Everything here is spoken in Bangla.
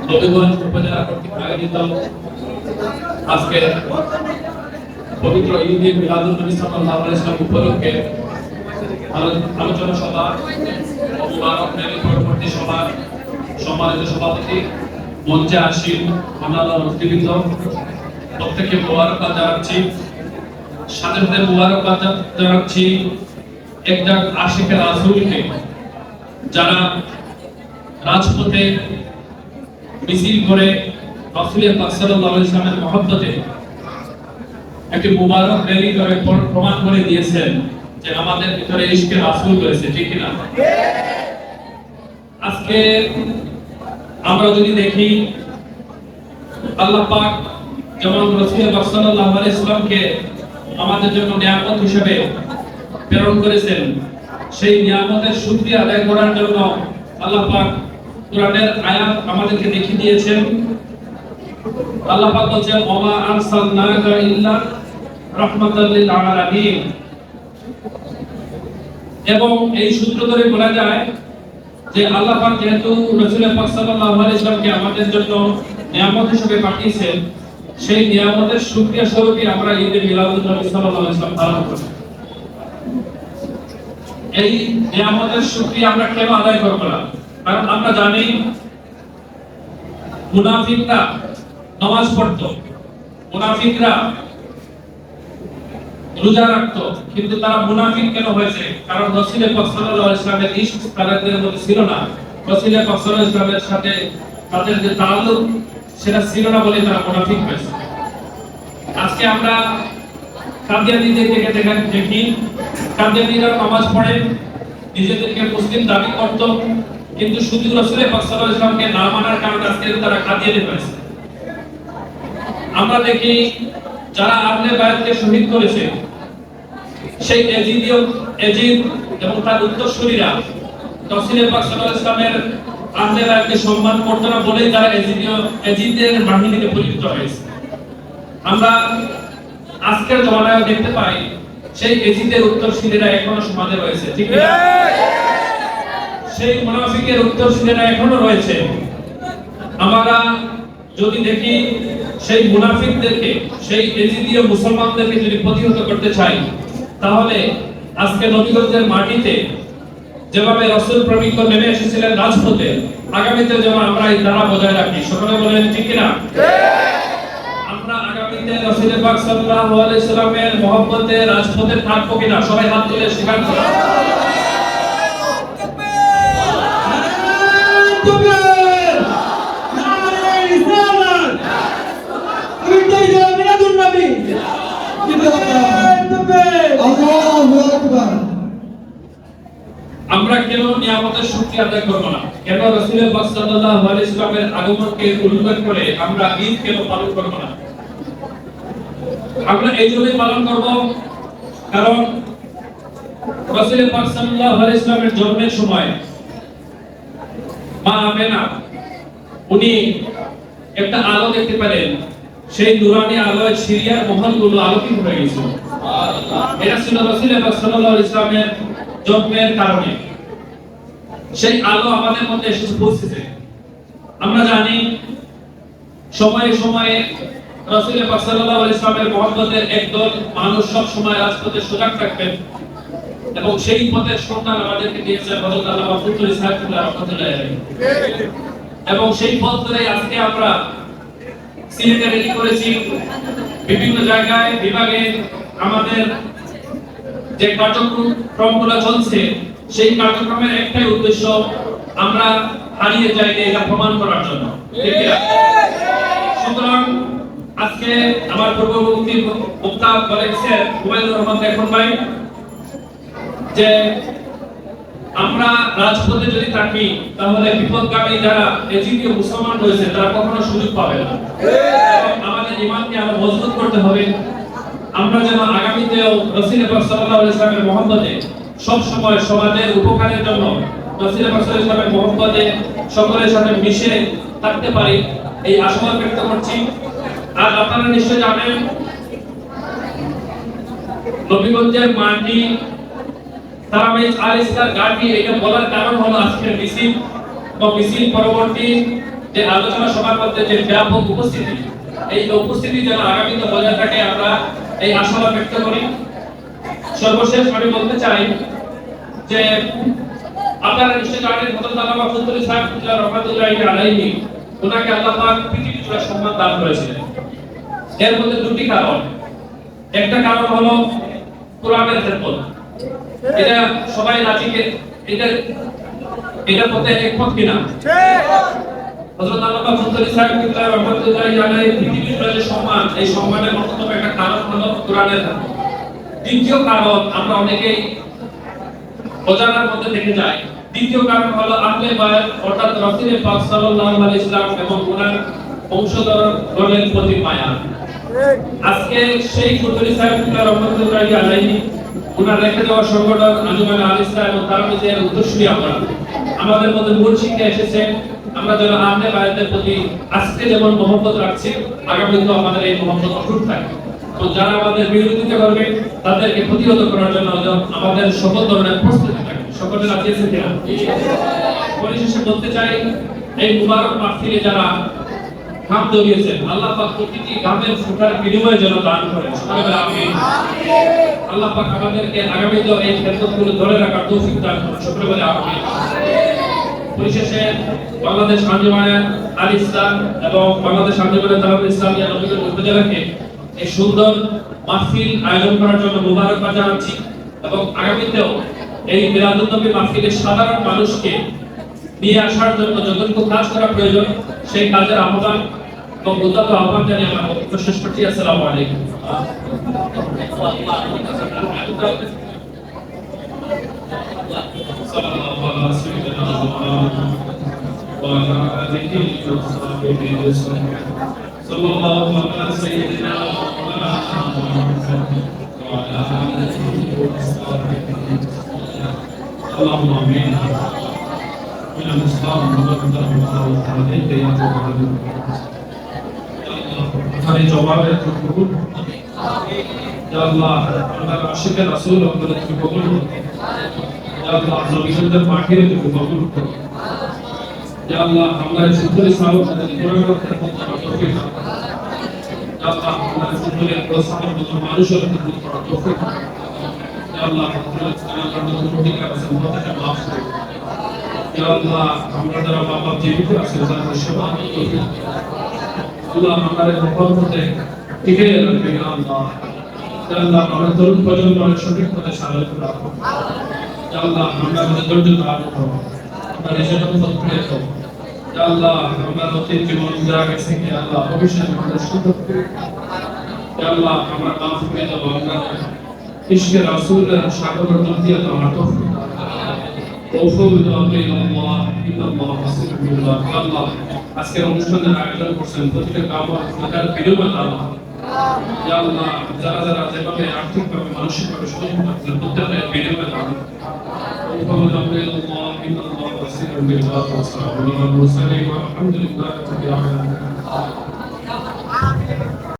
নবীগঞ্জ উপজেলা কর্তৃক আয়োজিত আজকে পবিত্র ঈদ মিলাদুন নবী সাল্লাল্লাহু আলাইহি ওয়াসাল্লাম উপলক্ষে আলোচনা সভা ও মুবারক নবী পরবর্তী সভা সম্মানিত সভাপতি, মঞ্চে আসীন অন্যান্য অতিথিবৃন্দ, প্রত্যেককে মুবারকবাদ জানাচ্ছি। সাথে সাথে মুবারকবাদ জানাচ্ছি একজন আশিকে রাসূলকে, যারা রাজপথে মিছিল করে রাসূল পাক সাল্লাল্লাহু আলাইহি ওয়াসাল্লামের মহব্বতে একটি মুবারক র্যালি করে প্রমাণ করে দিয়েছেন যে আমাদের ভিতরে ইশকে রাসূল রয়েছে, ঠিক কি না? আজকে আমরা যদি দেখি, আল্লাহ পাক যেমন রাসূল পাক সাল্লাল্লাহু আলাইহি ওয়াসাল্লামকে আমাদের জন্য নিয়ামত হিসেবে প্রেরণ করেছেন, সেই নিয়ামতের শুকরিয়া আদায় করার জন্য আল্লাহ পাক কোরআনের আয়াত আমাদেরকে দেখিয়ে দিয়েছেন। আল্লাহ পাক বলেন, ওমা আরসালনাকা ইল্লা রাহমাতাল লিল আলামিন। এবং এই সূত্র ধরে বলা যায় যে আল্লাহ পাক যেহেতু রাসূল পাক সাল্লাল্লাহু আলাইহি ওয়াসাল্লামকে আমাদের জন্য নিয়ামত হিসেবে পাঠিয়েছেন, সেই নিয়ামতের শুকরিয়া স্বরূপই আমরা ঈদ মিলাদুন নবী সাল্লাল্লাহু আলাইহি ওয়াসাল্লাম পালন করি। এই নিয়ামতের শুকরিয়া আমরা কেন আদায় করব না? কারণ আমরা জানি মুনাফিকরা নামাজ পড়তো, মুনাফিকরা রোজা রাখতো, কিন্তু তারা মুনাফিক কেন হয়েছে? কারণ রাসূল পাক সাল্লাল্লাহু আলাইহি ওয়াসাল্লামের ইশক তাদের মধ্যে ছিল না। রাসূল পাক সাল্লাল্লাহু আলাইহি ওয়াসাল্লামের সাথে তাদের যে তাআল্লুক সেটা ছিল না বলে তারা মুনাফিক হয়েছে। আজকে আমরা কাদিয়ানীদেরকে দেখি, কাদিয়ানীরা নামাজ পড়ে, নিজেদেরকে মুসলিম দাবি করত, কিন্তু শুধু রাসূল পাক সাল্লাল্লাহু আলাইহি ওয়াসাল্লামকে না মানার কারণে আজকে তারা কাদিয়ানী হয়েছে। আমরা দেখি যারা আহলে বায়াতকে শহীদ করেছে, সেই এজিদ এবং তার উত্তরসূরিরা রাসূল পাক সাল্লাল্লাহু আলাইহি ওয়াসাল্লামের আহলে বায়াতকে সম্মান করত না বলেই তারা এজিদের বাহিনীতে পরিণত হয়েছে। আমরা আজকের জমানায় দেখতে পাই সেই এজিদের উত্তরসূরিরা এখনো সমাজে রয়েছে, ঠিক না? সেই মুনাফিকের উত্তরসূরিরা এখনো রয়েছে। আমরা যদি দেখি সেই মুনাফিকদেরকে, সেই এজিদীয় মুসলমানদেরকে যদি প্রতিহত করতে চাই, তাহলে আজকে নবীগঞ্জের মাটিতে যেভাবে রাসূল প্রেমিক নেমে এসেছিলেন রাজপথে, আগামীতে যেন আমরা এই ধারা বজায় রাখি। সকলে বলেন ঠিক কিনা? আমরা আগামীতে রাসূল পাক সাল্লাল্লাহু আলাইহি ওয়াসাল্লামের মহব্বতে রাজপথে থাকবো কিনা? সবাই হাত তুলে স্বীকার করুন। আমরা কেন নিয়ামতের শুকরিয়া আদায় করব না? কেন রাসূল পাক সাল্লাল্লাহু আলাইহি ওয়াসাল্লামের আগমনকে উল্লেখ করে আমরা ঈদ কেন পালন করব না? আমরা এই জন্যই পালন করব কারণ রাসূল পাক সাল্লাল্লাহু আলাইহি ওয়াসাল্লামের জন্মের সময় মা আমেনা উনি একটা আলো দেখতে পেলেন, সেই নূরানি আলোয় সিরিয়ার মহলগুলো আলোকিত হয়ে গেছিল। এটা ছিল রাসূল পাক সাল্লাল্লাহু আলাইহি ওয়াসাল্লামের জন্মের কারণে। সেই আলো আমাদের মধ্যে এসে পৌঁছেছে। আমরা জানি সময়ে সময়ে রাসূল পাক সাল্লাল্লাহু আলাইহি ওয়াসাল্লামের মহব্বতের একদল মানুষ সব সময় রাজপথে সজাগ থাকবেন, এবং সেই পথের সন্ধান আমাদেরকে দিয়েছে হযরত আল্লামা ফুতুলি সাহেবুল্লাহ রাহমাতুল্লাহ আলাইহি। এবং সেই পথ ধরে আজকে আমরা সিলেটে রেডি করেছি, বিভিন্ন জায়গায় বিভাগে আমাদের যে কার্যক্রমগুলো চলছে, সেই কার্যক্রমের একটাই উদ্দেশ্য, আমরা হারিয়ে যাই এটা প্রমাণ করার জন্য, ঠিক না? সুতরাং আজকে আমার পূর্ববর্তী বক্তা বলেছেন হুমায়ুনুর রহমান দেখুন ভাই, যে আমরা রাজপথে যদি থাকি তাহলে বিপদগামী যারা এজিদীয় মুসলমান রয়েছে তারা কখনো সুযোগ পাবে না। আমাদের ঈমানকে আরো মজবুত করতে হবে। আমরা যেন আগামীতেও রাসূল পাক সাল্লাল্লাহু আলাইহি ওয়াসাল্লামের মহব্বতে সব সময় সমাজের উপকারের জন্য রাসূল পাক সাল্লাল্লাহু আলাইহি ওয়াসাল্লামের মহব্বতে সকলের সাথে মিশে থাকতে পারি, এই আশাবাদ ব্যক্ত করছি। আর আপনারা নিশ্চয় জানেন নবীগঞ্জের মাটি তারাবির আলিস্তার গাড়ি, এটা বলার কারণ হলো আজকের মিছিল এবং মিছিল পরবর্তী যে আলোচনা সভার মধ্যে যে ব্যাপক উপস্থিতি, এই উপস্থিতি যেন আগামীতে বজায় থাকে, আমরা এই আশাবাদ ব্যক্ত করি। সর্বশেষ আমি বলতে চাই যে আপনারা নিশ্চয়ই জানেন হযরত আল্লামা ফজলুল ইসলাম রাহমাতুল্লাহি আলাইহি ওনাকে আল্লাহ পাক পৃথিবী জুড়ে সম্মান দান করেছিলেন। এর মধ্যে দুটি কারণ। একটা কারণ হলো কোরআনের খেদমত। এটা সবাই রাজিকে এটা পথে একমত কিনা? ঠিক। হযরত আল্লামা ফজলুল ইসলাম রাহমাতুল্লাহি আলাইহি পৃথিবী জুড়ে যে সম্মান, এই সম্মানের অন্যতম একটা কারণ হলো কোরআনের খেদমত। দ্বিতীয় কারণ আমরা অনেকেই অজানার মধ্যে থেকে যাই। দ্বিতীয় কারণ হলো আহলে বায়াত অর্থাৎ রাসূল পাক সাল্লাল্লাহু আলাইহি ওয়াসাল্লাম এবং ওনার বংশধরগণের প্রতি মায়া। আজকে সেই ফজলুল ইসলাম রাহমাতুল্লাহি আলাইহি ওনার রেখে দেওয়া সংগঠন আঞ্জুমানে আল ইসলাম এবং তার নিজের উদ্দেশ্যই আমরা আমাদের মধ্যে মূল শিক্ষা এসেছে, আমরা যেন আহলে বায়াতের প্রতি আজকে যেমন মহব্বত রাখছি, আগামীতেও আমাদের এই মহব্বত অটুট থাকে। তো যারা আমাদের বিরোধিতা করবে তাদেরকে প্রতিহত করার জন্য আমাদের সকল ধরনের প্রস্তুতি থাকে। সকলে রাজি আছেন কিনা? পরিশেষে বলতে চাই, এই মুবারক মাহফিলে যারা ঘাম জড়িয়েছেন, আল্লাহ পাক প্রতিটি ঘামের ফোঁটার বিনিময়ে যেন দান করেন। সকলে আমিন। আল্লাহ পাক আমাদেরকে আগামীতেও এই খেদমতগুলো ধরে রাখার তৌফিক দান করুন। সকলে বলে আমিন। পরিশেষে বাংলাদেশ আঞ্জুমানে আল ইসলাম এবং বাংলাদেশ আঞ্জুমানে দাওয়াতুল ইসলামিয়া নবীগঞ্জ উপজেলাকে এই সুন্দর মাহফিল আয়োজন করার জন্য মুবারকবাদ জানাচ্ছি এবং আগামীতেও এই মিলাদুন নবী মাহফিলে সাধারণ মানুষকে নিয়ে আসার জন্য যতটুকু কাজ করা প্রয়োজন সেই কাজের আহ্বান এবং উদ্যত আহ্বান জানিয়ে আমার বক্তব্য শেষ করছি। আসসালামু আলাইকুম। صلى الله على سيدنا محمد وعلى آله وصحبه اللهم آمين. من المسلم ومن المسلمين يا رب العالمين. هذه جوابات القبول. يا الله আমরা আশিকের রাসূল আমাদেরকে কবুল করুন। يا الله নবীদের পাখিরে কবুল করুন। يا الله আমরা শুকরিয়া সালাত কোরআন করতে তৌফিক দাও। يا الله আমরা শুকরিয়া প্রস্তাব করতে মানুষের খেদমত করার তৌফিক দাও। يا الله আমরা ত্রুটি কাছে মতকে মাফ করুন। يا الله আমরা যারা বাবা জীবিত আছে তাদের সেবা করুন। আল্লাহ আমাদের রহমতে টিকে রাখবে। يا الله يا الله আমরা তরুণ প্রজন্মের সঠিক পথে চালিত রাখো। يا الله আমরা আমাদের ধৈর্য ধারণ করো। আমরা নিজের পথ ফিরে যাও। يا الله আমরা অতীত জীবন যা গেছে কি আল্লাহ ভবিষ্যৎ আমাদের সুন্দর করে। يا الله আমরা মাফ করে দাও। আমরা ইশকে রাসূলের সাগরের নদীতে আমরা তৌফিক দাও। তৌফিক দাও আল্লাহ ইন্নাল্লাহ বাসীরুল বিল আল্লাহ। আজকের অনুষ্ঠানের আয়োজন করছেন প্রত্যেকটা কামার বিনিময় আল্লাহ। يا الله যারা যারা যেভাবে আর্থিকভাবে মানসিকভাবে সহযোগিতা করেন প্রত্যেকটা বিনিময় আল্লাহ। তৌফিক দাও আল্লাহ ইন্নাল্লাহ বাসীরুল বিল والسلام على المرسلين والحمد لله رب العالمين.